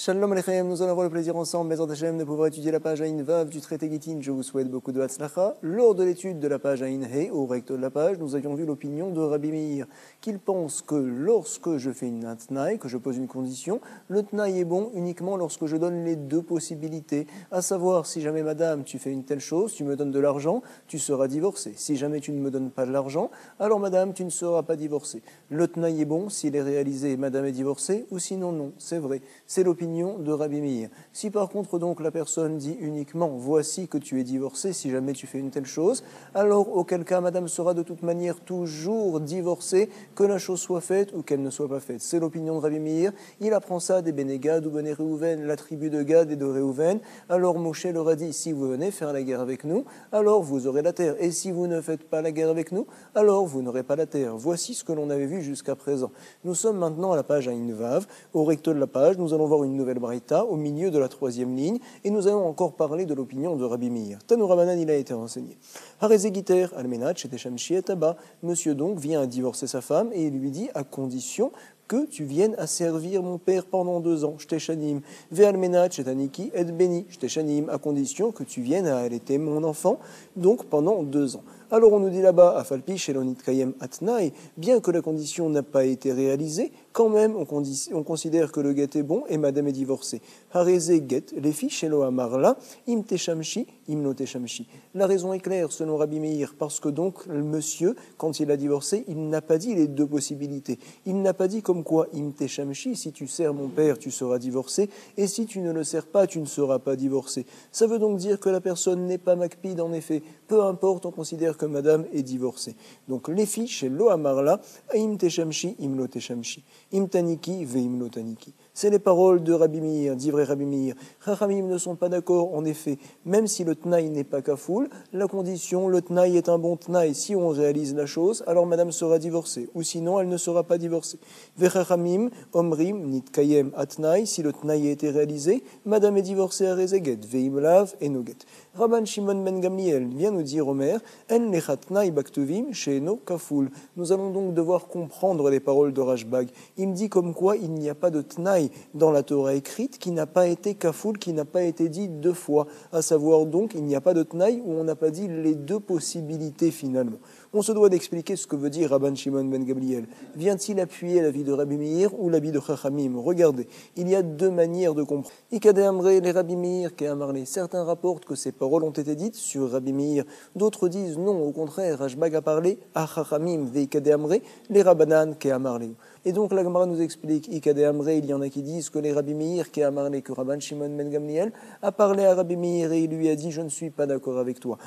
Shalom Aleichem, nous allons avoir le plaisir ensemble, Bezrat Hashem, de pouvoir étudier la page Aïn Vav du traité Gittin. Je vous souhaite beaucoup de Hatzlacha. Lors de l'étude de la page Aïn He, au recto de la page, nous avions vu l'opinion de Rabbi Meir, qu'il pense que lorsque je fais un tnaï, que je pose une condition, le tnaï est bon uniquement lorsque je donne les deux possibilités, à savoir, si jamais madame, tu fais une telle chose, tu me donnes de l'argent, tu seras divorcée. Si jamais tu ne me donnes pas de l'argent, alors madame, tu ne seras pas divorcée. Le tnaï est bon s'il est réalisé, madame est divorcée, ou sinon non, c'est vrai. C'est l'opinion de Rabbi Meir. Si par contre donc la personne dit uniquement voici que tu es divorcé si jamais tu fais une telle chose, alors auquel cas madame sera de toute manière toujours divorcée, que la chose soit faite ou qu'elle ne soit pas faite. C'est l'opinion de Rabbi Meir. Il apprend ça des Béné Gad ou Béné Réhouven, la tribu de Gad et de Réhouven. Alors Moshe leur a dit, si vous venez faire la guerre avec nous, alors vous aurez la terre. Et si vous ne faites pas la guerre avec nous, alors vous n'aurez pas la terre. Voici ce que l'on avait vu jusqu'à présent. Nous sommes maintenant à la page Aïn Vav. Au recto de la page, nous allons voir une nouvelle braïta au milieu de la troisième ligne et nous allons encore parler de l'opinion de Rabbi Meir. Tanu Rabbanan, il a été renseigné. Harezegiter almenat chez Teshamshi et Abba. Monsieur donc vient à divorcer sa femme et il lui dit à condition que tu viennes à servir mon père pendant 2 ans, Shteshanim. Ve almenat chez Taniki et Beni, Shteshanim, à condition que tu viennes à allaiter mon enfant, donc pendant 2 ans. Alors on nous dit là-bas, Afalpi Shelonit Kayem Atnaï, bien que la condition n'a pas été réalisée, quand même on considère que le guet est bon et madame est divorcée. Hareze get, les filles Shelo Amarla, im teshamshi, im no teshamshi. La raison est claire selon Rabbi Meir, parce que donc le monsieur, quand il a divorcé, il n'a pas dit les deux possibilités. Il n'a pas dit comme quoi im teshamshi, si tu sers mon père, tu seras divorcé, et si tu ne le sers pas, tu ne seras pas divorcé. Ça veut donc dire que la personne n'est pas makpid en effet. Peu importe, on considère que madame est divorcée. Donc les filles chez Lo Amarla, im teshamshi, im lo teshamshi. Im taniki ve im lo taniki. C'est les paroles de Rabbi Meir, d'ivré Rabbi Meir. Chachamim ne sont pas d'accord, en effet. Même si le tnaï n'est pas kafoul, la condition, le tnaï est un bon tnaï. Si on réalise la chose, alors madame sera divorcée. Ou sinon, elle ne sera pas divorcée. Ve chachamim, omrim, nit kayem atnaï, si le tnaï a été réalisé, madame est divorcée à rezeget. Ve imlav et noget. Rabban Shimon ben Gamliel vient nous dire, Omer, en lechatnaï baktuvim sheeno kafoul. Nous allons donc devoir comprendre les paroles de Rashbag. Il me dit comme quoi il n'y a pas de tnaï dans la Torah écrite qui n'a pas été kafoul, qui n'a pas été dit 2 fois. À savoir donc, il n'y a pas de tnaï où on n'a pas dit les 2 possibilités finalement. On se doit d'expliquer ce que veut dire Rabban Shimon ben Gamliel. Vient-il appuyer l'avis de Rabbi Meir ou l'avis de Chachamim? Regardez, il y a 2 manières de comprendre. Ikade Amré, les Rabbi Meir, qui a marlé. Certains rapportent que ces paroles ont été dites sur Rabbi Meir. D'autres disent non, au contraire, Rashbag a parlé à Chachamim, ve Ikade Amré, les Rabbanan, qui a marlé. Et donc la Gemara nous explique, Ikade Amré, il y en a qui disent que les Rabbi Meir, qui a marlé, que Rabban Shimon ben Gamliel, a parlé à Rabbi Meir et il lui a dit, je ne suis pas d'accord avec toi.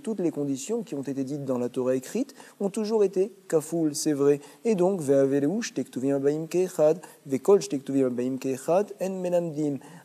Toutes les conditions qui ont été dites dans la Torah écrite ont toujours été kafoul, c'est vrai. Et donc,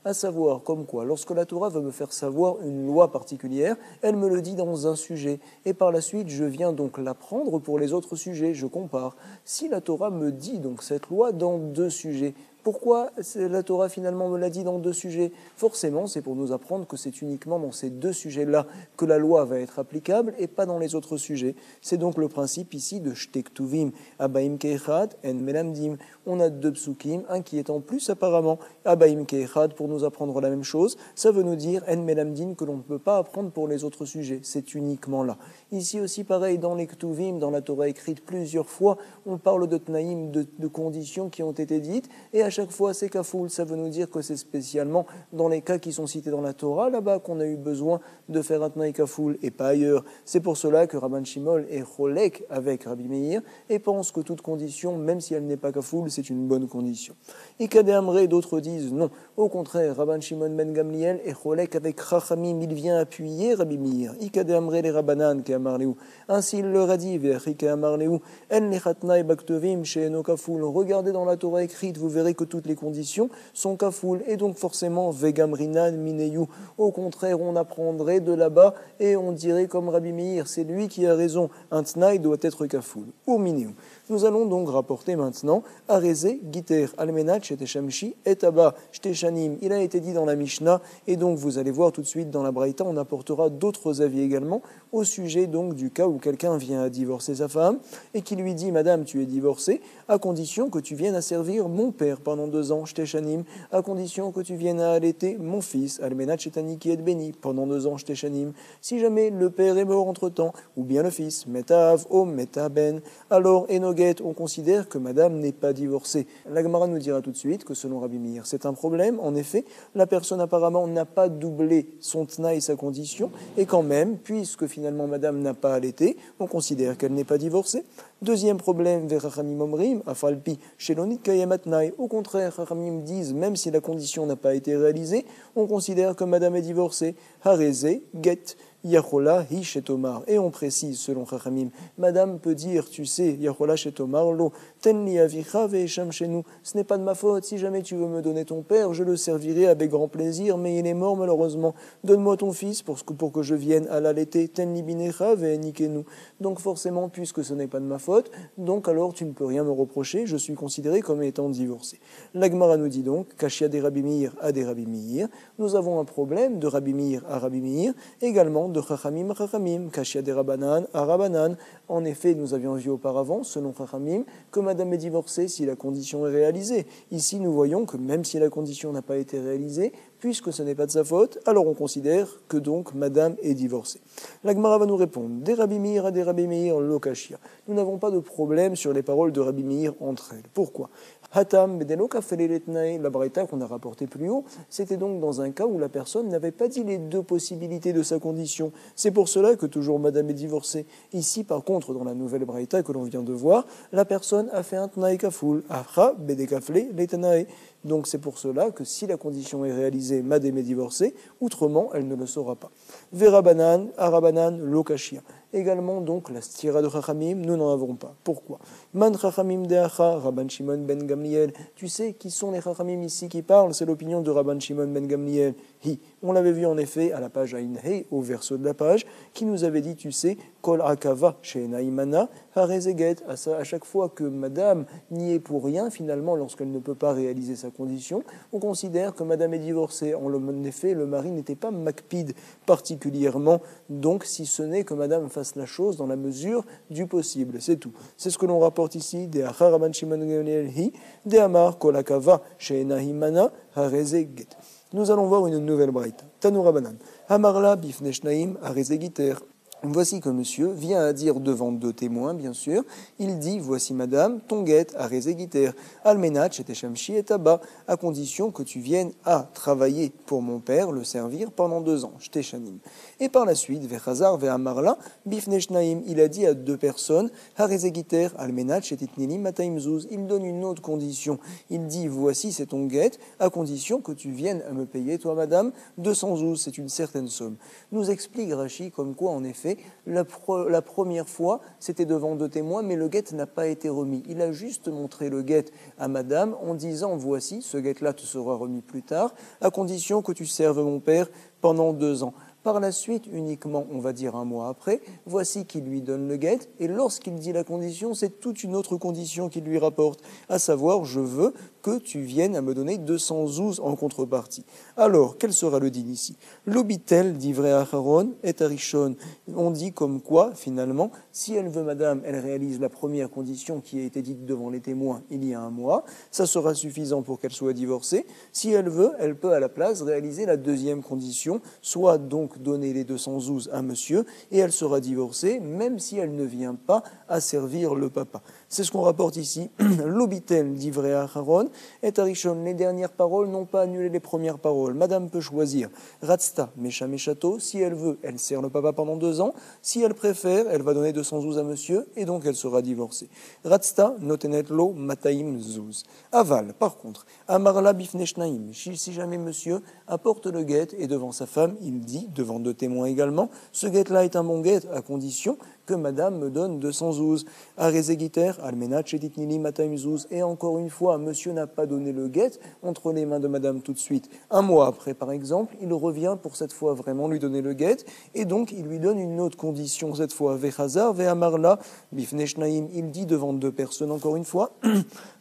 à savoir comme quoi, lorsque la Torah veut me faire savoir une loi particulière, elle me le dit dans un sujet. Et par la suite, je viens donc l'apprendre pour les autres sujets, je compare. Si la Torah me dit donc cette loi dans 2 sujets, pourquoi la Torah finalement me l'a dit dans 2 sujets? Forcément, c'est pour nous apprendre que c'est uniquement dans ces 2 sujets-là que la loi va être applicable et pas dans les autres sujets. C'est donc le principe ici de Shtektuvim, Abaim Keichad, En Melamdim. On a 2 psukim, un qui est en plus apparemment, Abaim Keichad, pour nous apprendre la même chose. Ça veut nous dire En Melamdim que l'on ne peut pas apprendre pour les autres sujets. C'est uniquement là. Ici aussi, pareil, dans les Ktuvim, dans la Torah écrite plusieurs fois, on parle de Tnaïm, de conditions qui ont été dites, et à chaque fois c'est kafoul, ça veut nous dire que c'est spécialement dans les cas qui sont cités dans la Torah, là-bas qu'on a eu besoin de faire un tnaï kafoul et pas ailleurs. C'est pour cela que Rabban Shimon est cholek avec Rabbi Meir et pense que toute condition, même si elle n'est pas kafoul, c'est une bonne condition. Ikade Amré, d'autres disent non. Au contraire, Rabban Shimon ben Gamliel est cholek avec Chachamim, il vient appuyer Rabbi Meir. Ikade Amré les Rabbanan qui amarleu. Ainsi il leur a dit, ve'achike amarleu, en lechatnaï baktuvim she'eno kafoul. Regardez dans la Torah écrite, vous verrez que toutes les conditions sont kafoul, et donc forcément vegamrinan mineyu. Au contraire, on apprendrait de là-bas et on dirait comme Rabbi Meir, c'est lui qui a raison, un tnaï doit être kafoul, ou mineyu. Nous allons donc rapporter maintenant Arezé, Giter, Almenat, Sheteshamshi, Etaba, Shteshanim. Il a été dit dans la Mishnah, et donc vous allez voir tout de suite dans la Braïta, on apportera d'autres avis également au sujet donc du cas où quelqu'un vient à divorcer sa femme et qui lui dit Madame, tu es divorcée, à condition que tu viennes à servir mon père pendant 2 ans, Shteshanim, à condition que tu viennes à allaiter mon fils, Almenat, Shetani, qui est béni, pendant 2 ans, Shteshanim. Si jamais le père est mort entre-temps, ou bien le fils, Metav, Om, Metaben, alors Enoget, on considère que madame n'est pas divorcée. La Gemara nous dira tout de suite que selon Rabbi Meir, c'est un problème. En effet, la personne apparemment n'a pas doublé son tna et sa condition, et quand même, puisque finalement madame n'a pas allaité, on considère qu'elle n'est pas divorcée. Deuxième problème, vers Chachamim Omrim, Afalpi, Shelonit Kayematnai. Au contraire, Chachamim disent, même si la condition n'a pas été réalisée, on considère que madame est divorcée. Hareze, Get. Yachola hi shetomar. Et on précise, selon Chachamim, madame peut dire, tu sais, Yachola shetomar lo, ten li avicha ve'esham chez nous. Ce n'est pas de ma faute, si jamais tu veux me donner ton père, je le servirai avec grand plaisir, mais il est mort malheureusement. Donne-moi ton fils pour que je vienne à l'allaiter, ten li binecha ve'enikenu. Donc forcément, puisque ce n'est pas de ma faute, donc alors tu ne peux rien me reprocher, je suis considéré comme étant divorcé. L'Agmara nous dit donc, Kashia des Rabbi Meir à des Rabbi Meir, nous avons un problème de Rabbi Meir à Rabbi Meir, également de Chachamim à Chachamim, Kashia des Rabbanan à Rabbanan. En effet, nous avions vu auparavant, selon Chachamim, que madame est divorcée si la condition est réalisée. Ici, nous voyons que même si la condition n'a pas été réalisée, puisque ce n'est pas de sa faute, alors on considère que donc madame est divorcée. La Gemara va nous répondre, des Rabbi Meir à des Rabbi Meir lokashia. Nous n'avons pas de problème sur les paroles de Rabbi Meir entre elles. Pourquoi ? Hatam bedelo kafeleletnae, la braïta qu'on a rapportée plus haut, c'était donc dans un cas où la personne n'avait pas dit les 2 possibilités de sa condition. C'est pour cela que toujours madame est divorcée. Ici, par contre, dans la nouvelle braïta que l'on vient de voir, la personne a fait un tnae kafoul, acha bedekafle letnae. Donc c'est pour cela que si la condition est réalisée, madame est divorcée, autrement elle ne le saura pas. Verabanan, arabanan, lokashia. Également donc la stira de Chachamim, nous n'en avons pas. Pourquoi ? Man Chachamim deacha, Rabban Shimon ben Gamliel. Tu sais qui sont les Chachamim ici qui parlent ? C'est l'opinion de Rabban Shimon ben Gamliel. Hi. On l'avait vu en effet à la page Ain Hei, au verso de la page, qui nous avait dit, tu sais, Kol Akava Sheena Imana, Harezeget. À chaque fois que madame n'y est pour rien, finalement, lorsqu'elle ne peut pas réaliser sa condition, on considère que madame est divorcée. En effet, le mari n'était pas makpid particulièrement, donc si ce n'est que madame fasse la chose dans la mesure du possible, c'est tout. C'est ce que l'on rapporte ici, de Achar Rabban Shimon Gamliel Hi, de Amar Kol Akava Sheena Imana, Harezeget. Nous allons voir une nouvelle braïta. Tanu Rabbanan. Hamarla bifnei shnaim harezegiter. Voici que monsieur vient à dire devant 2 témoins, bien sûr, il dit, voici madame, ton guet à rezegiter, almenat sheteshamshi et tabac, à condition que tu viennes à travailler pour mon père, le servir pendant 2 ans, shteshanim. Et par la suite, vechazar ve'amarla, bifnei shnaim, il a dit à 2 personnes, harezegiter, almenat shetitnilim mataim zuz, il donne une autre condition, il dit, voici c'est ton guet, à condition que tu viennes à me payer, toi madame, 200 zuz, c'est une certaine somme. Nous explique Rashi comme quoi, en effet, la première fois, c'était devant 2 témoins, mais le guet n'a pas été remis. Il a juste montré le guet à madame en disant, voici, ce guet-là te sera remis plus tard, à condition que tu serves mon père pendant 2 ans. Par la suite, uniquement, on va dire 1 mois après, voici qu'il lui donne le guet, et lorsqu'il dit la condition, c'est toute une autre condition qu'il lui rapporte, à savoir, je veux que tu viennes à me donner 200 zouz en contrepartie. Alors, quel sera le din ici ? L'obitel d'ivrei acharon et arishon. On dit comme quoi, finalement, si elle veut, madame, elle réalise la première condition qui a été dite devant les témoins il y a 1 mois, ça sera suffisant pour qu'elle soit divorcée. Si elle veut, elle peut à la place réaliser la deuxième condition, soit donc donner les 200 zouz à monsieur, et elle sera divorcée, même si elle ne vient pas à servir le papa. C'est ce qu'on rapporte ici. L'obitel d'ivrei acharon et arishon. Les dernières paroles n'ont pas annulé les premières paroles. Madame peut choisir. Ratsta, Mesha Meshato. Si elle veut, elle sert le papa pendant 2 ans. Si elle préfère, elle va donner 200 zouz à monsieur et donc elle sera divorcée. Ratsta, notenet lo mataim zouz. Aval, par contre, amarla bifnei shnaim. Si jamais monsieur apporte le guet et devant sa femme, il dit, devant 2 témoins également, ce guet-là est un bon guet à condition que madame me donne 200 zouz. Arezegiter, almenat sheditnili mataim zouz. Et encore une fois, monsieur n'a pas donné le guet entre les mains de madame tout de suite, un mois après par exemple, il revient pour cette fois vraiment lui donner le guet, et donc il lui donne une autre condition, cette fois, Vechazar, Vehamarla, Bifneshnaim, il dit devant deux personnes encore une fois,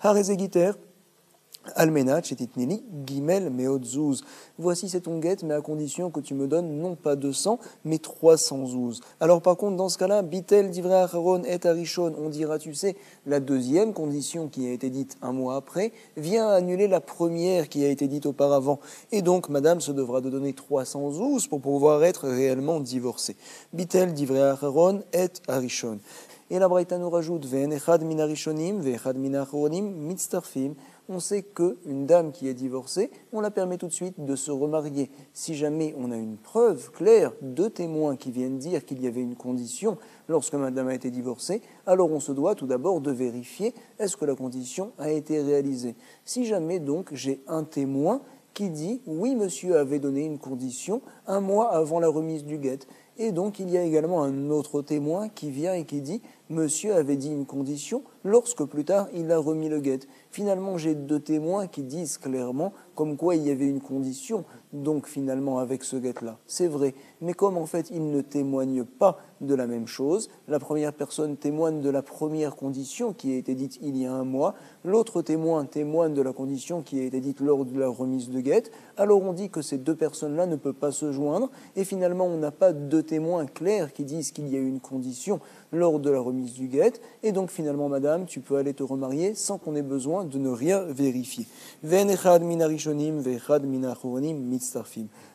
Harezegiter, Almenach et Titnili, Gimel Meotzuz. Voici c'est ton guet, mais à condition que tu me donnes non pas 200, mais 300 zouz. Alors par contre, dans ce cas-là, Bitel Divrei Acharon et Arishon, on dira, tu sais, la deuxième condition qui a été dite un mois après, vient annuler la première qui a été dite auparavant. Et donc, madame se devra de donner 300 zouz pour pouvoir être réellement divorcée. Bitel Divrei Acharon et Arishon. Et la Braïta nous rajoute, Ve'en echad min arishonim, ve'echad min achronim, mitztarfim. On sait qu'une dame qui est divorcée, on la permet tout de suite de se remarier. Si jamais on a une preuve claire, deux témoins qui viennent dire qu'il y avait une condition lorsque madame a été divorcée, alors on se doit tout d'abord de vérifier est-ce que la condition a été réalisée. Si jamais donc j'ai un témoin qui dit oui, monsieur avait donné une condition un mois avant la remise du guet, et donc il y a également un autre témoin qui vient et qui dit monsieur avait dit une condition lorsque plus tard il a remis le guet. Finalement, j'ai deux témoins qui disent clairement comme quoi il y avait une condition, donc finalement avec ce guet-là. C'est vrai, mais comme en fait ils ne témoignent pas de la même chose, la première personne témoigne de la première condition qui a été dite il y a un mois, l'autre témoin témoigne de la condition qui a été dite lors de la remise de guet, alors on dit que ces deux personnes-là ne peuvent pas se joindre, et finalement on n'a pas deux témoins clairs qui disent qu'il y a eu une condition lors de la remise du guet, et donc finalement madame, tu peux aller te remarier sans qu'on ait besoin de ne rien vérifier.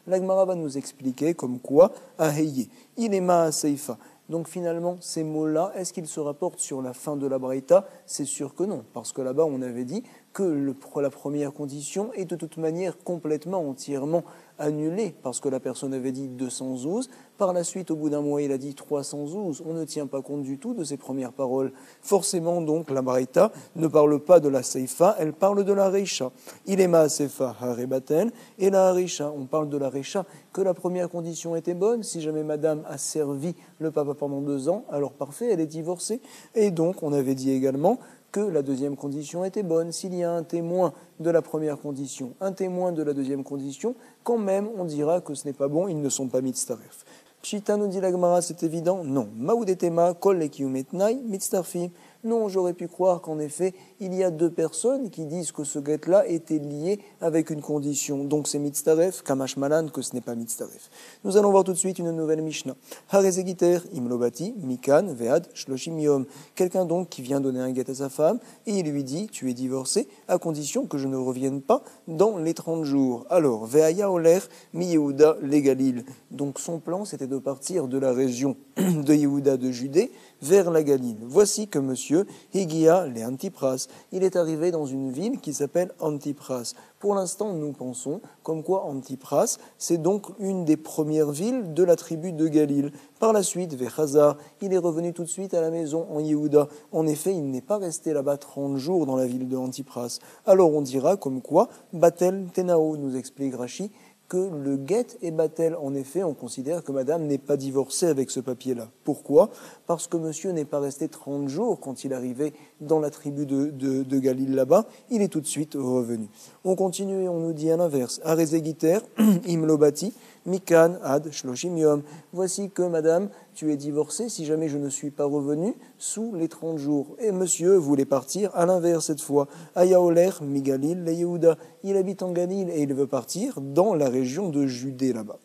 L'Agmara va nous expliquer comme quoi Aheye, il est Maaseifa. Donc finalement, ces mots-là, est-ce qu'ils se rapportent sur la fin de la Braïta? C'est sûr que non, parce que là-bas on avait dit que la première condition est de toute manière complètement, entièrement annulée, parce que la personne avait dit 200 zouz, par la suite, au bout d'un mois, il a dit 300 zouz, on ne tient pas compte du tout de ces premières paroles. Forcément donc, la Braïta ne parle pas de la Seifa, elle parle de la Reisha. Il est Maaseifa Harebaten, et la Reisha, on parle de la Reisha, que la première condition était bonne, si jamais madame a servi le papa pendant 2 ans, alors parfait, elle est divorcée, et donc on avait dit également que la deuxième condition était bonne. S'il y a un témoin de la première condition, un témoin de la deuxième condition, quand même on dira que ce n'est pas bon, ils ne sont pas mitztaref. Pshita nous dit la Gemara, c'est évident, non. Maoudetema, kol lekiumetnai, mitztarfim. Non, j'aurais pu croire qu'en effet, il y a deux personnes qui disent que ce guet-là était lié avec une condition. Donc c'est mitztaref, kamash malan, que ce n'est pas mitztaref. Nous allons voir tout de suite une nouvelle Mishnah. Harezegiter, imlobati, mikan, vead, shloshim yom. Quelqu'un donc qui vient donner un guet à sa femme, et il lui dit, tu es divorcé, à condition que je ne revienne pas dans les 30 jours. Alors, veaya oler, mi Yehuda, les Galil. Donc son plan, c'était de partir de la région de Yehuda de Judée vers la Galile. Voici que monsieur Higia les Antipras, il est arrivé dans une ville qui s'appelle Antipras. Pour l'instant, nous pensons comme quoi Antipras, c'est donc une des premières villes de la tribu de Galil. Par la suite, Vechazar, il est revenu tout de suite à la maison en Yehuda. En effet, il n'est pas resté là-bas 30 jours dans la ville de Antipras. Alors on dira comme quoi Batel Tenao, nous explique Rashi, que le guet est batel. En effet, on considère que madame n'est pas divorcée avec ce papier-là. Pourquoi? Parce que monsieur n'est pas resté 30 jours quand il arrivait dans la tribu de Galil là-bas, il est tout de suite revenu. On continue et on nous dit à l'inverse. Arezegiter, imlobati, mikan ad shloshim yom. Voici que madame, tu es divorcée si jamais je ne suis pas revenu sous les 30 jours. Et monsieur voulait partir à l'inverse cette fois. Ayaoler, migalil, le Yehuda. Il habite en Galil et il veut partir dans la région de Judée là-bas.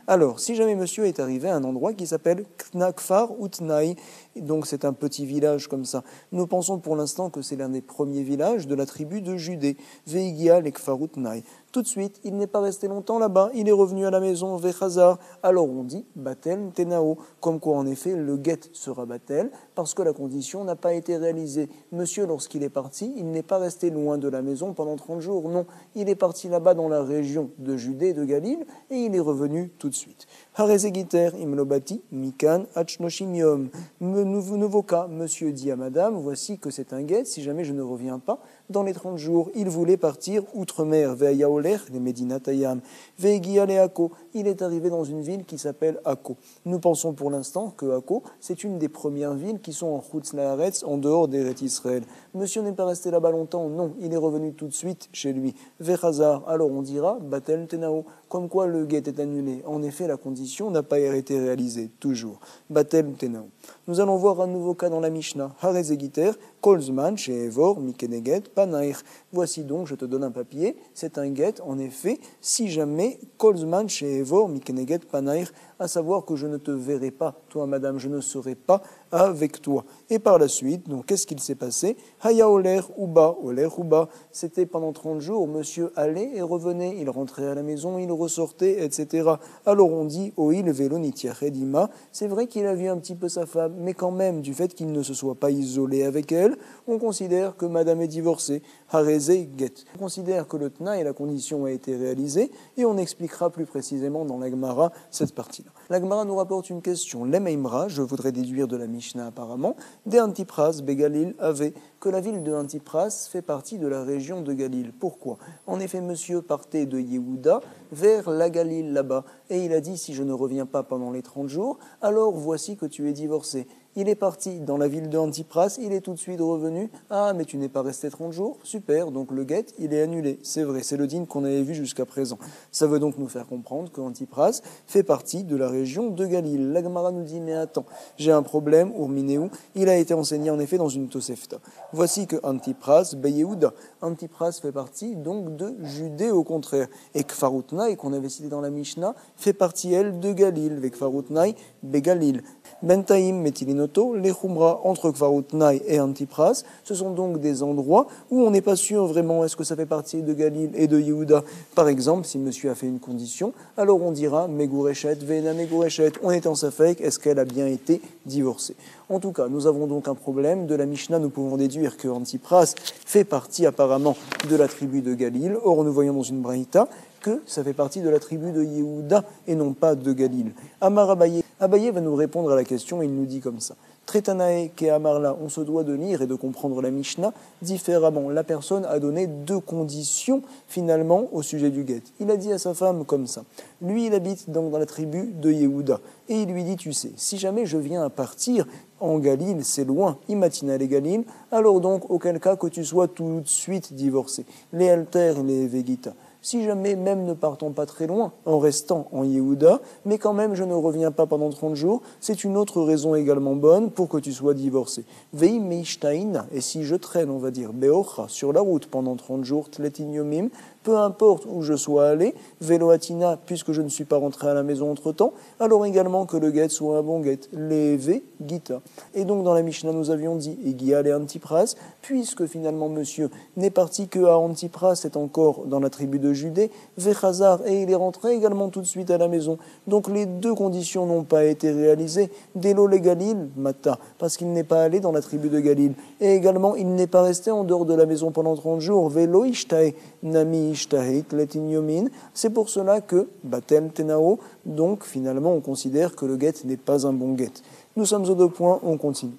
Alors, si jamais monsieur est arrivé à un endroit qui s'appelle Knakfar Utnaï, donc c'est un petit village comme ça, nous pensons pour l'instant que c'est l'un des premiers villages de la tribu de Judée, Veigia Lekfar Utnaï. Tout de suite, il n'est pas resté longtemps là-bas, il est revenu à la maison, Vechazar. Alors on dit Batel Tenao, comme quoi en effet le guet sera Batel, parce que la condition n'a pas été réalisée. Monsieur, lorsqu'il est parti, il n'est pas resté loin de la maison pendant 30 jours, non, il est parti là-bas dans la région de Judée, de Galil, et il est revenu tout de suite. Harezegiter imlobati mikan achnoshim yom. Nouveau cas, monsieur dit à madame, voici que c'est un guet, si jamais je ne reviens pas dans les 30 jours, il voulait partir outre-mer, Ve'ayaoler, les Medinatayam, Ve'egia le Akko. Il est arrivé dans une ville qui s'appelle Akko. Nous pensons pour l'instant que Akko, c'est une des premières villes qui sont en Chutz Laaretz, en dehors d'Eretz Israël. Monsieur n'est pas resté là-bas longtemps, non, il est revenu tout de suite chez lui. Ve'chazar, alors on dira, Batel Tenao, comme quoi le guet est annulé. En effet, la condition n'a pas été réalisée, toujours. Batel Tenao. Nous allons voir un nouveau cas dans la Mishnah. Harezegiter, Kolzman, chez Evor, Mikeneget, Panair. Voici donc, je te donne un papier, c'est un guet, en effet, si jamais Kolzman, chez Evor, Mikeneget, Panair, à savoir que je ne te verrai pas, toi madame, je ne serai pas avec toi. Et par la suite, donc qu'est-ce qu'il s'est passé? Haya oler uba, c'était pendant 30 jours, monsieur allait et revenait, il rentrait à la maison, il ressortait, etc. Alors on dit, oil velonitiachedima, c'est vrai qu'il a vu un petit peu sa femme, mais quand même, du fait qu'il ne se soit pas isolé avec elle, on considère que madame est divorcée. Hareze get. On considère que le tna et la condition a été réalisée, et on expliquera plus précisément dans la Gemara cette partie-là. La Gemara nous rapporte une question. L'Emeimra, je voudrais déduire de la Mishnah apparemment, des Antipras, Begalil, avait que la ville de Antipras fait partie de la région de Galil. Pourquoi? En effet, monsieur partait de Yehuda vers la Galil là-bas, et il a dit, si je ne reviens pas pendant les 30 jours, alors voici que tu es divorcé. Il est parti dans la ville de Antipras, il est tout de suite revenu. Ah, mais tu n'es pas resté 30 jours? Super, donc le guet, il est annulé. C'est vrai, c'est le din qu'on avait vu jusqu'à présent. Ça veut donc nous faire comprendre que Antipras fait partie de la région de Galil. La Gemara nous dit, mais attends, j'ai un problème, Urminéou, il a été enseigné en effet dans une Tosefta. Voici que Antipras, Beyehouda, Antipras fait partie donc de Judée au contraire. Et Kfarutnaï, qu'on avait cité dans la Mishnah, fait partie, elle, de Galil. Avec Kfarutnaï, Begalil. Bentaïm, Metilinoto, les Khumra entre Kvarutnaï et Antipras, ce sont donc des endroits où on n'est pas sûr vraiment est-ce que ça fait partie de Galil et de Yehuda. Par exemple, si monsieur a fait une condition, alors on dira Megourechet, Vena Megourechet, on est en Safek, est-ce qu'elle a bien été divorcée? En tout cas, nous avons donc un problème. De la Mishnah, nous pouvons déduire que Antipras fait partie apparemment de la tribu de Galil. Or, nous voyons dans une braïta que ça fait partie de la tribu de Yehuda et non pas de Galil. Amar Abaye. Abaye va nous répondre à la question et il nous dit comme ça. Tretanae ke Amarla, on se doit de lire et de comprendre la Mishnah différemment. La personne a donné deux conditions finalement au sujet du guet. Il a dit à sa femme comme ça. Lui, il habite donc dans la tribu de Yehuda. Et il lui dit, tu sais, si jamais je viens à partir en Galil, c'est loin, Imatina les Galil, alors donc auquel cas que tu sois tout de suite divorcé. Les alter, les vegita. Si jamais, même ne partons pas très loin, en restant en Yehuda, mais quand même je ne reviens pas pendant 30 jours, c'est une autre raison également bonne pour que tu sois divorcé. Vei meishtaina, et si je traîne, on va dire, beocha, sur la route pendant 30 jours, tletin yomim, peu importe où je sois allé, veloatina, puisque je ne suis pas rentré à la maison entre-temps, alors également que le guet soit un bon guet, leve gita. Et donc dans la Mishnah, nous avions dit, Egial et Antipras, puisque finalement monsieur n'est parti que à Antipras, c'est encore dans la tribu de Judée, Vechazar, et il est rentré également tout de suite à la maison. Donc les deux conditions n'ont pas été réalisées. Delo le Galil, Mata, parce qu'il n'est pas allé dans la tribu de Galil. Et également, il n'est pas resté en dehors de la maison pendant 30 jours. Velo ishtae, nami ishtae, tletin yomin. C'est pour cela que, Batel tenao, donc finalement on considère que le guet n'est pas un bon guet. Nous sommes aux deux points, on continue.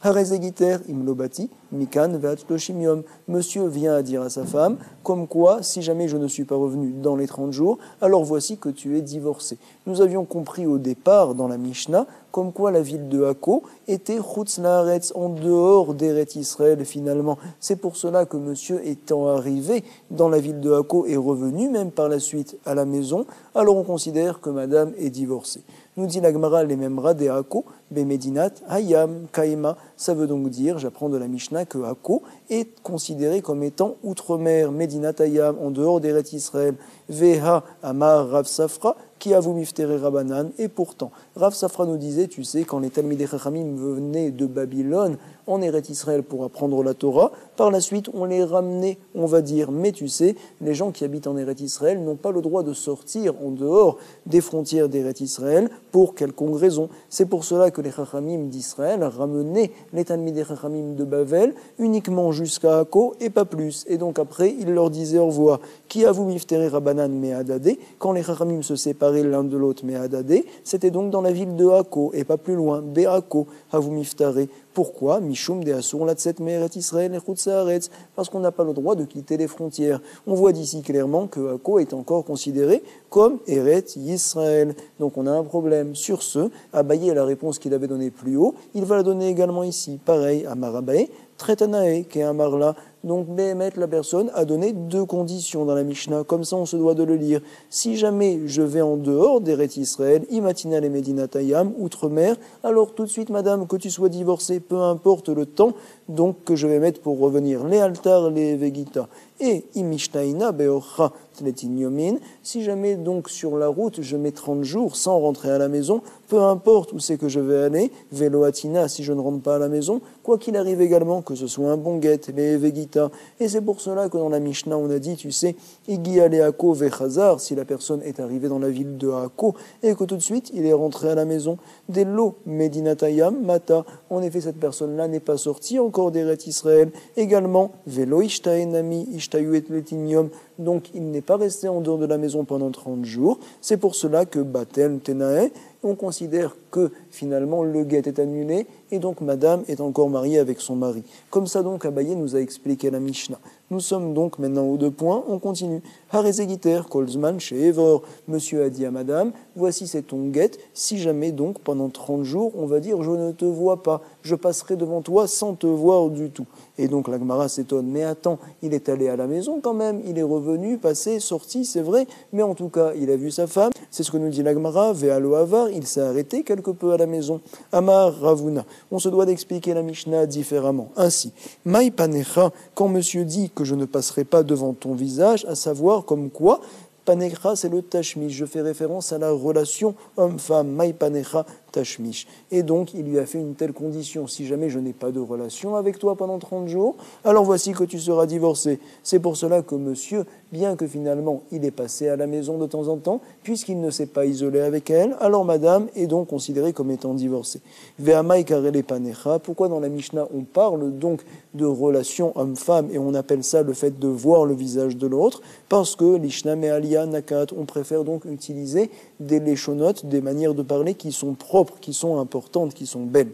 Harezegiter imlobati, mikan ve'atloshimium. Monsieur vient à dire à sa femme, comme quoi, si jamais je ne suis pas revenu dans les 30 jours, alors voici que tu es divorcé. Nous avions compris au départ dans la Mishnah, comme quoi la ville de Akko était Chutz Laaretz, en dehors d'Eretz Israël finalement. C'est pour cela que monsieur étant arrivé dans la ville de Akko est revenu même par la suite à la maison, alors on considère que madame est divorcée. Nous dit la Gemara, les Memra de Akko, Bemedinat, Hayam, Kaima. Ça veut donc dire, j'apprends de la Mishnah, que Akko est considéré comme étant outre-mer, Medinat Hayam, en dehors d'Eretz Israël. Veha, Amar, Rav Safra, qui a vous miftere Rabanan. Et pourtant, Rav Safra nous disait, tu sais, quand les Talmidei Chachamim venaient de Babylone, en Eretz Israël pour apprendre la Torah, par la suite on les ramenait, on va dire, mais tu sais, les gens qui habitent en Eretz Israël n'ont pas le droit de sortir en dehors des frontières d'Eretz Israël pour quelconque raison. C'est pour cela que les Chachamim d'Israël ramenaient les Talmidei Chachamim de Bavel uniquement jusqu'à Akko et pas plus. Et donc après, il leur disait au revoir. Qui a vous miftere Rabanan Me'adade, quand les Chachamim se séparaient séparés l'un de l'autre, mais Hadadé, c'était donc dans la ville de Hako, et pas plus loin, Be'ako, Havumiftare. Pourquoi Mishum de Asur Latset Meret Israël et Chutzaharetz, parce qu'on n'a pas le droit de quitter les frontières. On voit d'ici clairement que Hako est encore considéré comme Eret Yisraël. Donc on a un problème. Sur ce, Abaye a la réponse qu'il avait donnée plus haut, il va la donner également ici. Pareil, à Marabae, Tretanae, qui est un marla. Donc, Behemet, la personne, a donné deux conditions dans la Mishnah. Comme ça, on se doit de le lire. Si jamais je vais en dehors d'Eret Israël, Imatina le Medinatayam, outre-mer, alors tout de suite, madame, que tu sois divorcée, peu importe le temps donc que je vais mettre pour revenir. Les altar, les vegita. Et Imishtaina beocha tletinyomin. Si jamais donc sur la route je mets 30 jours sans rentrer à la maison, peu importe où c'est que je vais aller, veloatina si je ne rentre pas à la maison, quoi qu'il arrive également que ce soit un bon guet, les vegita. Et c'est pour cela que dans la Mishnah on a dit, tu sais, Igi ale Hako vechazar, si la personne est arrivée dans la ville de Hako et que tout de suite il est rentré à la maison, des lo medinatayam mata. En effet, cette personne-là n'est pas sortie encore d'Eret Israël. Également, velo ishtaenami ishtayuet letinium. Donc, il n'est pas resté en dehors de la maison pendant 30 jours. C'est pour cela que Batel Tenae, on considère que finalement le guet est annulé et donc madame est encore mariée avec son mari. Comme ça donc Abaye nous a expliqué la Mishnah. Nous sommes donc maintenant aux 2 points, on continue. Harezegiter, Kolzman, chez Evor. Monsieur a dit à madame, voici c'est ton guet, si jamais donc pendant 30 jours, on va dire je ne te vois pas, je passerai devant toi sans te voir du tout. Et donc la Gemara s'étonne, mais attends, il est allé à la maison quand même, il est revenu, passé, sorti, c'est vrai, mais en tout cas il a vu sa femme, c'est ce que nous dit la Gemara, Ve'alo Avar, il s'est arrêté quelque peu à la maison. Amar Ravuna, on se doit d'expliquer la Mishnah différemment. Ainsi, Maï Panecha, quand monsieur dit que je ne passerai pas devant ton visage, à savoir comme quoi, Panecha, c'est le tashmish. Je fais référence à la relation homme-femme. Maï panecha tashmish. Et donc, il lui a fait une telle condition. Si jamais je n'ai pas de relation avec toi pendant 30 jours, alors voici que tu seras divorcé. C'est pour cela que monsieur, bien que finalement il est passé à la maison de temps en temps, puisqu'il ne s'est pas isolé avec elle, alors madame est donc considérée comme étant divorcée. Ve'amai karele panecha. Pourquoi dans la Mishnah on parle donc de relation homme-femme et on appelle ça le fait de voir le visage de l'autre? Parce que l'Ishna me alia nakat, on préfère donc utiliser des léchonotes, des manières de parler qui sont propres, qui sont importantes, qui sont belles.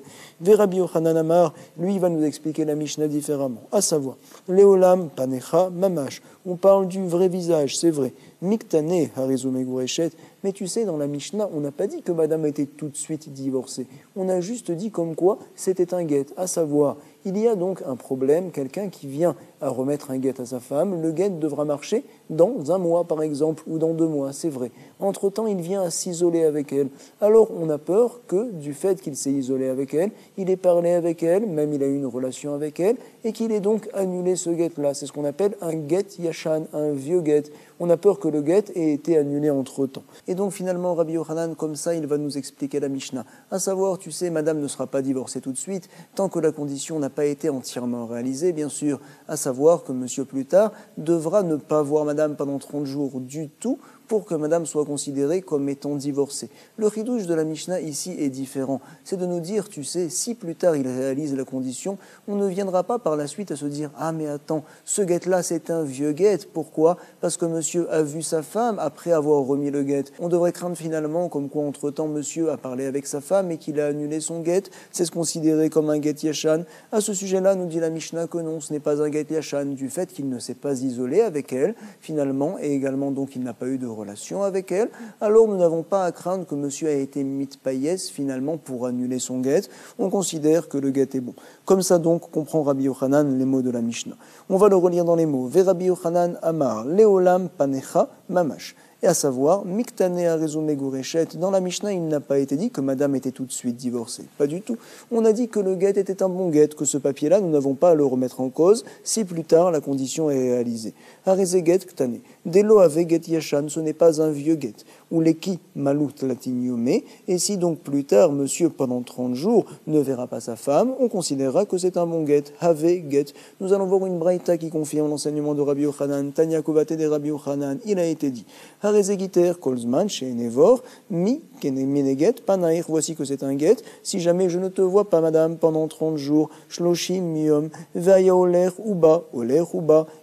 Rabbi Yochanan Amar, lui, il va nous expliquer la Mishnah différemment. À savoir, Leolam panecha mamash. On parle du vrai visage, c'est vrai. Miktane harizume gurechet. Mais tu sais, dans la Mishnah, on n'a pas dit que madame était tout de suite divorcée. On a juste dit comme quoi c'était un guet. À savoir, il y a donc un problème, quelqu'un qui vient à remettre un guet à sa femme, le guet devra marcher dans 1 mois par exemple, ou dans 2 mois, c'est vrai. Entre-temps, il vient à s'isoler avec elle. Alors on a peur que du fait qu'il s'est isolé avec elle, il ait parlé avec elle, même il a eu une relation avec elle, et qu'il ait donc annulé ce guet-là. C'est ce qu'on appelle un guet yashan, un vieux guet. On a peur que le guet ait été annulé entre-temps. Et donc finalement, Rabbi Yochanan, comme ça, il va nous expliquer la Mishnah. À savoir, tu sais, madame ne sera pas divorcée tout de suite, tant que la condition n'a pas été entièrement réalisée, bien sûr. À savoir que monsieur plus tard devra ne pas voir madame pendant 30 jours du tout, pour que madame soit considérée comme étant divorcée. Le chidouche de la Mishnah ici est différent. C'est de nous dire, tu sais, si plus tard il réalise la condition, on ne viendra pas par la suite à se dire « Ah mais attends, ce guet-là c'est un vieux guet. Pourquoi ? Parce que monsieur a vu sa femme après avoir remis le guet. » On devrait craindre finalement comme quoi entre-temps monsieur a parlé avec sa femme et qu'il a annulé son guet. C'est se considérer comme un guet yashan. À ce sujet-là, nous dit la Mishnah que non, ce n'est pas un guet yashan du fait qu'il ne s'est pas isolé avec elle finalement et également donc il n'a pas eu de relation avec elle, alors nous n'avons pas à craindre que monsieur a été mitpayès finalement pour annuler son guet. On considère que le guet est bon. Comme ça donc comprend Rabbi Yochanan les mots de la Mishnah. On va le relire dans les mots. Ve Rabbi Yochanan amar leolam panecha mamash. Et à savoir, Miktane Arezume Gurechet, dans la Mishnah, il n'a pas été dit que madame était tout de suite divorcée. Pas du tout. On a dit que le guet était un bon guet, que ce papier-là, nous n'avons pas à le remettre en cause si plus tard la condition est réalisée. Arezeget Ktane. Delo ave get yashan, ce n'est pas un vieux guet. Ou leki malut latiniumé. Et si donc plus tard, monsieur, pendant 30 jours, ne verra pas sa femme, on considérera que c'est un bon guet. Have get. Nous allons voir une braïta qui confirme l'enseignement de Rabbi Yochanan. Tanya Kovate de Rabbi Yochanan. Il a été dit. Harezegiter kolzman chez Nevor, mi kenemeneget panaïr. Voici que c'est un guet. Si jamais je ne te vois pas, madame, pendant 30 jours, shloshim miom, vaya oler uba,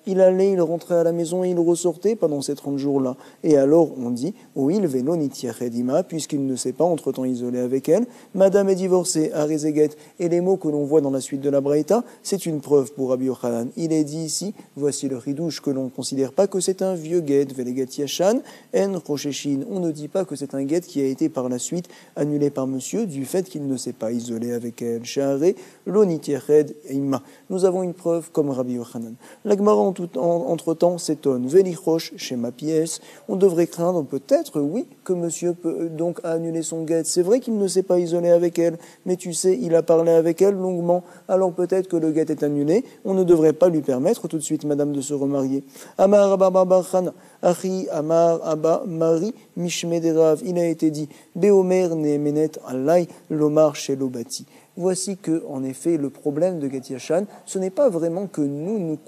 il allait, il rentrait à la maison et il ressortait pendant ces 30 jours-là. Et alors on dit, oui, Hoïl Veloniti Achedima, puisqu'il ne s'est pas entre-temps isolé avec elle, madame est divorcée à Rezeget, et les mots que l'on voit dans la suite de la Braïta, c'est une preuve pour Rabbi Yochanan. Il est dit ici, voici le ridouche, que l'on ne considère pas que c'est un vieux guet, Veleget Yashan, En Rosheshin. On ne dit pas que c'est un guet qui a été par la suite annulé par monsieur du fait qu'il ne s'est pas isolé avec elle. Sha'are Loniti Ached Ima. Nous avons une preuve comme Rabbi Yochanan. La Gemara entre-temps s'étonne. Velichosh chez ma pièce. On devrait craindre peut-être, oui, que monsieur peut donc a annulé son guet. C'est vrai qu'il ne s'est pas isolé avec elle, mais tu sais, il a parlé avec elle longuement. Alors peut-être que le guet est annulé. On ne devrait pas lui permettre tout de suite, madame, de se remarier. Amar Abba Barchana, Achi Amar Abba Mari Mishme Derav. Il a été dit, Beomer Nemenet Alay Lomar Shelobati. Voici que, en effet, le problème de Get Yashan, ce n'est pas vraiment que nous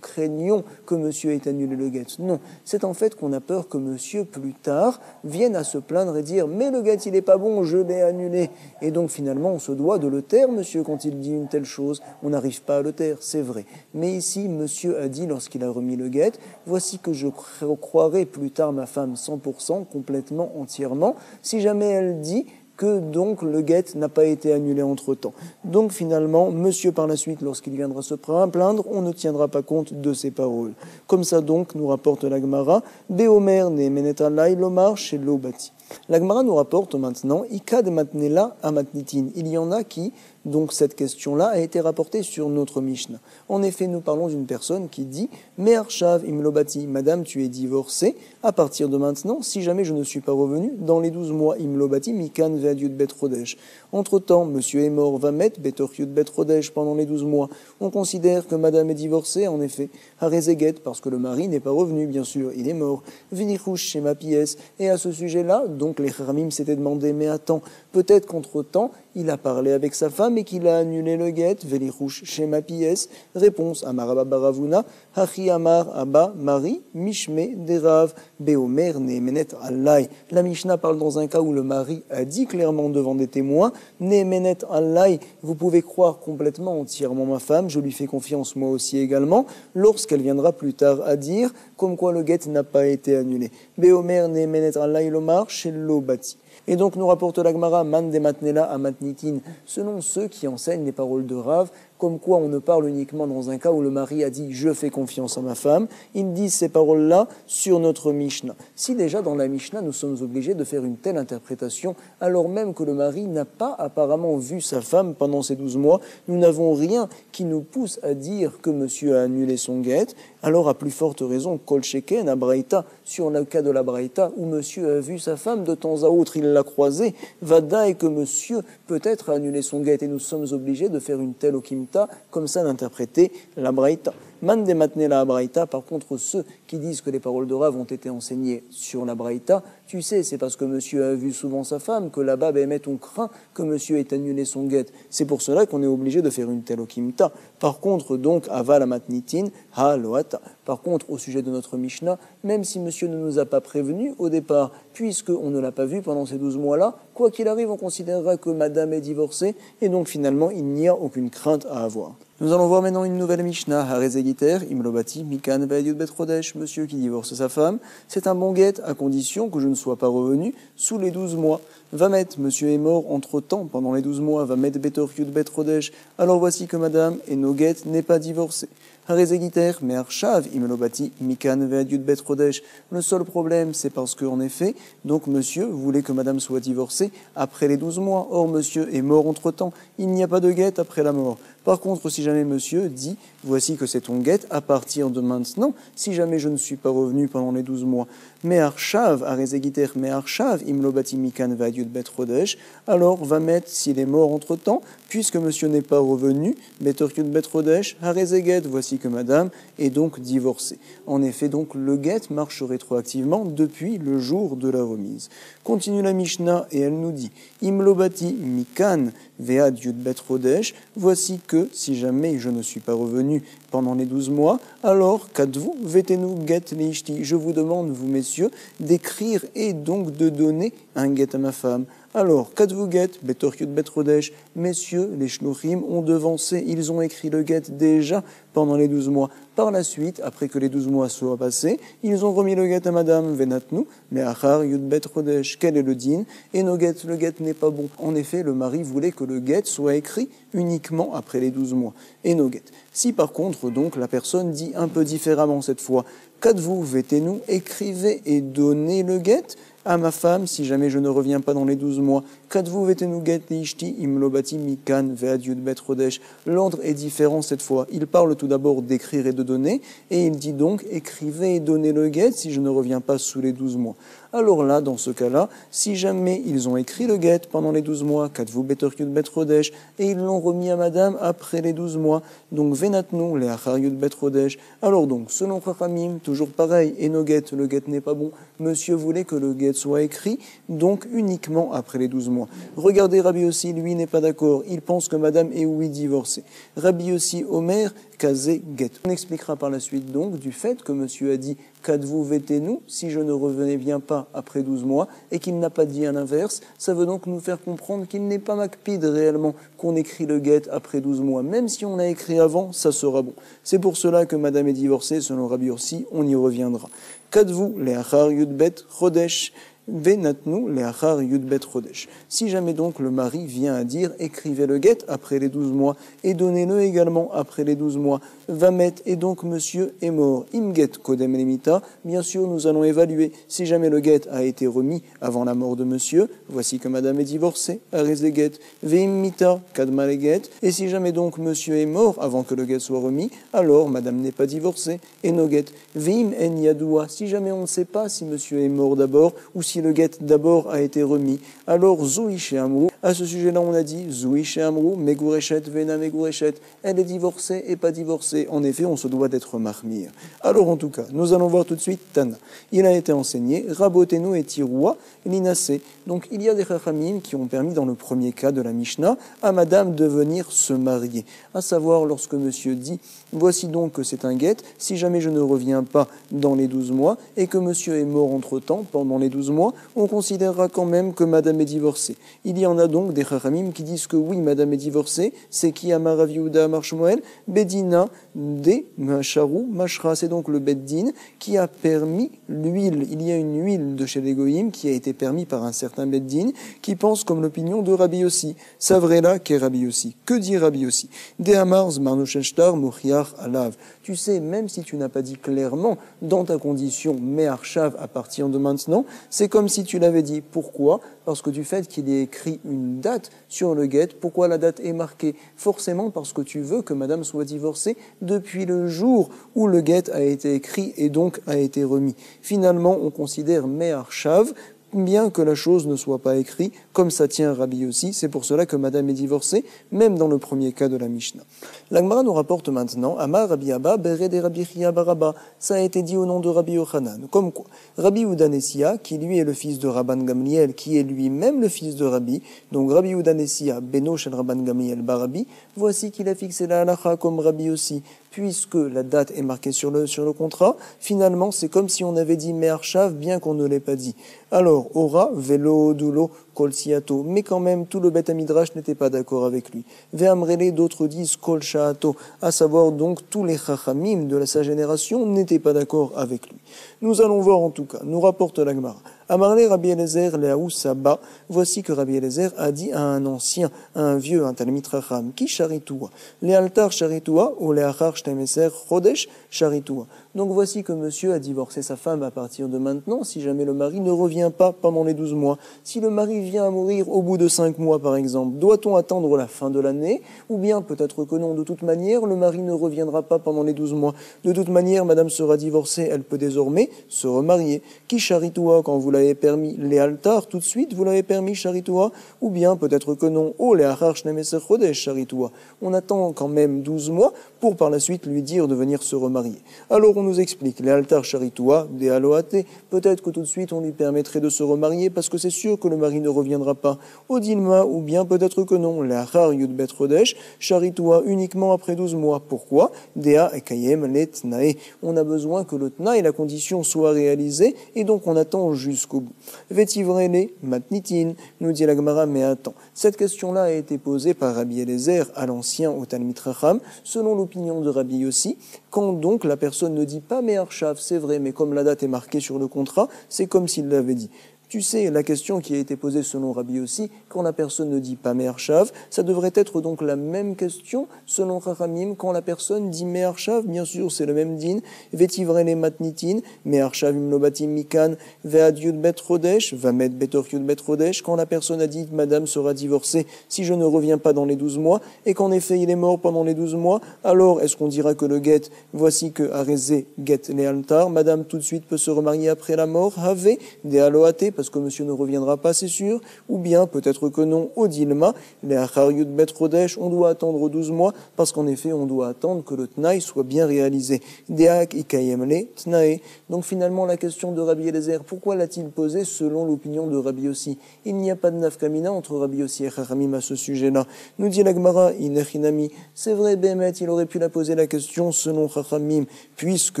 craignons que monsieur ait annulé le guet. Non, c'est en fait qu'on a peur que monsieur, plus tard, vienne à se plaindre et dire « Mais le guet, il n'est pas bon, je l'ai annulé ». Et donc, finalement, on se doit de le taire, monsieur, quand il dit une telle chose. On n'arrive pas à le taire, c'est vrai. Mais ici, monsieur a dit, lorsqu'il a remis le guet, « Voici que je croirai plus tard ma femme 100%, complètement, entièrement, si jamais elle dit » que donc le guet n'a pas été annulé entre-temps. Donc finalement, monsieur par la suite, lorsqu'il viendra se plaindre, on ne tiendra pas compte de ses paroles. Comme ça donc, nous rapporte la Gemara, Beomer ne menetalai lomar chez l'obati. La Gemara nous rapporte maintenant, Ikad matnela amatnitin. Il y en a qui, donc cette question-là, a été rapportée sur notre Mishnah. En effet, nous parlons d'une personne qui dit Me'arshav imlobati, madame, tu es divorcée, à partir de maintenant, si jamais je ne suis pas revenu, dans les 12 mois, imlobati, mikan ve'adyut bet rodesh. Entre-temps, monsieur est mort, va mettre betor yud bet rodesh pendant les 12 mois. On considère que madame est divorcée, en effet, harezeget, parce que le mari n'est pas revenu, bien sûr, il est mort. Vinichouch chez ma pièce. Et à ce sujet-là, donc les Khamim s'étaient demandé, mais attends, peut-être qu'entre-temps, il a parlé avec sa femme et qu'il a annulé le guet, Velichouch chez ma pièce. Réponse, Amar Abba Baravuna, Hachi Amar Abba Mari, Mishme Derav, Beomer Nemenet Allai. La Mishnah parle dans un cas où le mari a dit clairement devant des témoins, Nemenet Allai, vous pouvez croire complètement, entièrement ma femme, je lui fais confiance moi aussi également, lorsqu'elle viendra plus tard à dire, comme quoi le guet n'a pas été annulé. Beomer Nemenet Allai Lomar, chez l'Obati. Et donc nous rapporte la Gemara, Man de Matnela à Matnitin, selon ceux qui enseignent les paroles de Rav, comme quoi on ne parle uniquement dans un cas où le mari a dit « je fais confiance à ma femme », ils disent ces paroles-là sur notre Mishnah. Si déjà dans la Mishnah nous sommes obligés de faire une telle interprétation, alors même que le mari n'a pas apparemment vu sa femme pendant ces 12 mois, nous n'avons rien qui nous pousse à dire que monsieur a annulé son guet, alors à plus forte raison, Kol Sheken, à Braïta, sur le cas de la Braïta, où monsieur a vu sa femme de temps à autre, il l'a croisée, Vada et que monsieur peut-être a annulé son guet, et nous sommes obligés de faire une telle okimta, comme ça d'interpréter la Braïta. Man de matne la Braïta, par contre, ceux qui disent que les paroles de Rav ont été enseignées sur la Braïta, tu sais, c'est parce que monsieur a vu souvent sa femme que là-bas, on craint que monsieur ait annulé son guet. C'est pour cela qu'on est obligé de faire une telle okimta. Par contre, donc, aval amatnitin, ha loata. Par contre, au sujet de notre Mishnah, même si monsieur ne nous a pas prévenus au départ, puisqu'on ne l'a pas vu pendant ces 12 mois-là, quoi qu'il arrive, on considérera que madame est divorcée, et donc finalement, il n'y a aucune crainte à avoir. Nous allons voir maintenant une nouvelle Mishnah, Harezegiter, Imlobati, Mikan, Ve'adyut Bet Rodesh, monsieur qui divorce sa femme. C'est un bon guet à condition que je ne sois pas revenu sous les 12 mois. Va mettre, monsieur est mort entre-temps, pendant les 12 mois, va mettre Betor Yud Bet Rodesh. Alors voici que madame et no guet n'est pas divorcée. Harezegiter, Me'arshav, Imlobati, Mikan, Ve'adyut Bet Rodesh. Le seul problème, c'est parce que, en effet, donc monsieur voulait que madame soit divorcée après les 12 mois. Or, monsieur est mort entre-temps. Il n'y a pas de guet après la mort. Par contre, si jamais monsieur dit, voici que c'est ton guet à partir de maintenant, si jamais je ne suis pas revenu pendant les 12 mois, Me'arshav, Harezegiter, Me'arshav, Imlobati, Mikan, Ve'adyut Bet Rodesh, alors va mettre, s'il est mort entre-temps, puisque monsieur n'est pas revenu, Betor Yud Bet Rodesh, Harezeget, voici que madame est donc divorcée. En effet, donc, le guet marche rétroactivement depuis le jour de la remise. Continue la Mishnah et elle nous dit, Imlobati, Mikan, Ve'adyut Bet Rodesh, voici que, si jamais je ne suis pas revenu pendant les 12 mois, alors kadvu vetenu get lishti. Je vous demande, vous messieurs, d'écrire et donc de donner un get à ma femme. Alors, kadvu get, betor yud bet chodesh, messieurs, les shluchim ont devancé, ils ont écrit le get déjà pendant les 12 mois. Par la suite, après que les 12 mois soient passés, ils ont remis le get à madame, venatnu, le achar yud bet chodesh. Quel est le din? Et no get, le get n'est pas bon. En effet, le mari voulait que le get soit écrit uniquement après les 12 mois. Et no get. Si par contre, donc, la personne dit un peu différemment cette fois, kadvu vetenu, écrivez et donnez le get à ma femme, si jamais je ne reviens pas dans les 12 mois. Kadvu vetenu get lishti imlobati mikan ve'ad yud bet chodesh. L'ordre est différent cette fois. Il parle tout d'abord d'écrire et de donner, et il dit donc écrivez et donnez le get si je ne reviens pas sous les 12 mois. Alors là, dans ce cas-là, si jamais ils ont écrit le get pendant les 12 mois, kadvu betor yud bet chodesh, et ils l'ont remis à madame après les 12 mois, donc venatnu le achar yud bet chodesh. Alors donc, selon Chachamim, toujours pareil, et no get, le get n'est pas bon. Monsieur voulait que le get soit écrit, donc uniquement après les 12 mois. Regardez, Rabbi Yossi, lui, n'est pas d'accord. Il pense que madame est oui divorcée. Rabbi Yossi, Omer, kazé get. On expliquera par la suite donc du fait que monsieur a dit kadvu vetenu, si je ne revenais bien pas après 12 mois, et qu'il n'a pas dit à l'inverse, ça veut donc nous faire comprendre qu'il n'est pas makpid réellement qu'on écrit le get après 12 mois. Même si on a écrit avant, ça sera bon. C'est pour cela que madame est divorcée, selon Rabbi Yossi, on y reviendra. Kadvu leachar yud bet chodesh. Venatnu leachar yud bet chodesh. Si jamais donc le mari vient à dire écrivez le get après les 12 mois et donnez-le également après les 12 mois, vamet et donc monsieur est mort. Im get kodem limita. Bien sûr, nous allons évaluer si jamais le get a été remis avant la mort de monsieur. Voici que madame est divorcée. Arez le get. Veim mita kadma le get. Et si jamais donc monsieur est mort avant que le get soit remis, alors madame n'est pas divorcée et no get. Veim en yadoua. Si jamais on ne sait pas si monsieur est mort d'abord ou si le get d'abord a été remis, alors zoui chez Amrou. À ce sujet-là, on a dit zoui chez Amrou, megourechet, vena megourechet. Elle est divorcée et pas divorcée. En effet, on se doit d'être mahmir. Alors en tout cas, nous allons voir tout de suite Tana. Il a été enseigné rabotenu et tiroua linasé. Donc il y a des chachamim qui ont permis dans le premier cas de la Mishnah à madame de venir se marier. À savoir lorsque monsieur dit voici donc que c'est un get, si jamais je ne reviens pas dans les 12 mois et que monsieur est mort entre-temps pendant les 12 mois, on considérera quand même que madame est divorcée. Il y en a donc des chachamim qui disent que oui, madame est divorcée, c'est qui Amar Rav Yehuda Amar Shmuel, Bedina de Masharu Mashra, c'est donc le Beddin qui a permis l'huile. Il y a une huile de chez les Goïm qui a été permis par un certain Beddin qui pense comme l'opinion de Rabbi Yossi. Savrela qu'est Rabbi Yossi. Que dit Rabbi Yossi? De Amar Zmarnosheshtar Mochiach Alav. Tu sais, même si tu n'as pas dit clairement dans ta condition Me'arshav à partir de maintenant, c'est comme si tu l'avais dit. Pourquoi? Parce que du fait qu'il y ait écrit une date sur le get, pourquoi la date est marquée? Forcément parce que tu veux que madame soit divorcée depuis le jour où le get a été écrit et donc a été remis. Finalement, on considère Me'arshav, bien que la chose ne soit pas écrite, comme ça tient Rabbi aussi, c'est pour cela que madame est divorcée, même dans le premier cas de la Mishnah. La Gemara nous rapporte maintenant Amar Rabbi Abba Bered et Rabbi Chia Baraba. Ça a été dit au nom de Rabbi Yochanan. Comme quoi, Rabbi Udanessia, qui lui est le fils de Rabban Gamliel, qui est lui-même le fils de Rabbi, donc Rabbi Udanessia, Beno shel Rabban Gamliel Barabi, voici qu'il a fixé la halacha comme Rabbi aussi. Puisque la date est marquée sur le contrat, finalement, c'est comme si on avait dit Me'arshav, bien qu'on ne l'ait pas dit. Alors, Ora, Velo, Dulo, Kol Siato, mais quand même, tout le Beth Midrash n'était pas d'accord avec lui. Ve'amrele, d'autres disent Kol Shaato, à savoir donc tous les Chachamim de sa génération n'étaient pas d'accord avec lui. Nous allons voir en tout cas, nous rapporte la Gemara. Amarle Rabbi Eliezer leaou Saba, voici que Rabbi Eliezer a dit à un ancien, à un vieux, un Talmid Chacham, qui charitoua, lealtar charitoua, ou leachar shtemeser chodesh charitoua. Donc voici que monsieur a divorcé sa femme à partir de maintenant, si jamais le mari ne revient pas pendant les 12 mois. Si le mari vient à mourir au bout de 5 mois par exemple, doit-on attendre la fin de l'année? Ou bien peut-être que non, de toute manière, le mari ne reviendra pas pendant les 12 mois. De toute manière, madame sera divorcée, elle peut désormais se remarier. Qui charitoua quand vous l'avez permis les altars tout de suite, vous l'avez permis charitoua? Ou bien peut-être que non, oh les achar shnemeser chodesh charitoua. On attend quand même 12 mois pour par la suite lui dire de venir se remarier. Alors on nous explique, les altar charitoua, des aloate, peut-être que tout de suite on lui permettrait de se remarier parce que c'est sûr que le mari ne reviendra pas au dilma, ou bien peut-être que non, les achar yudbet rodesh, charitoua uniquement après 12 mois. Pourquoi? Dea ekayem le tnae. On a besoin que le tnae, la condition, soit réalisée et donc on attend jusqu'au bout. Vétivrele matnitin, nous dit la Gemara, mais attends, cette question-là a été posée par Rabbi Eliezer à l'ancien au Talmid Chacham, selon l'opinion de Rabbi Yossi, quand donc la personne ne dit pas Me'arshav, c'est vrai, mais comme la date est marquée sur le contrat, c'est comme s'il l'avait dit. Tu sais, la question qui a été posée selon Rabbi Yossi, quand la personne ne dit pas Me'arshav, ça devrait être donc la même question selon Chachamim, quand la personne dit Me'arshav, bien sûr c'est le même din, Vetivrele matnitin, Me'arshav imlobatim mikan, Ve'ad yudbet rodesh, Vamed betor yudbet rodesh, quand la personne a dit Madame sera divorcée si je ne reviens pas dans les 12 mois, et qu'en effet il est mort pendant les 12 mois, alors est-ce qu'on dira que le get, voici que Arezé get le altar, Madame tout de suite peut se remarier après la mort, Have, de aloate, parce que monsieur ne reviendra pas, c'est sûr, ou bien peut-être que non, au dilma, les achar yudbet rodesh, on doit attendre 12 mois, parce qu'en effet, on doit attendre que le tnaï soit bien réalisé. Deak ikayemle tnae. Donc finalement, la question de Rabbi Eliezer, pourquoi l'a-t-il posée selon l'opinion de Rabbi Yossi? Il n'y a pas de nafkamina entre Rabbi Yossi et Chachamim à ce sujet-là. Nous dit la Gemara, inechinami, c'est vrai, Bémet, il aurait pu la poser la question selon Chachamim, puisque,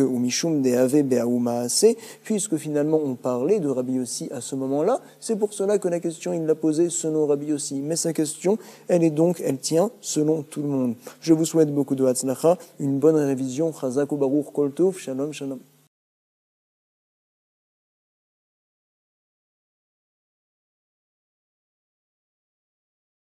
ou mishum de ave be'aoumaase, puisque finalement on parlait de Rabbi Yossi à ce moment-là, c'est pour cela que la question, il l'a posée selon Rabbi Yossi. Mais sa question, elle tient selon tout le monde. Je vous souhaite beaucoup de hatzlacha, une bonne révision, chazak ou baruch kol tov, shalom, shalom.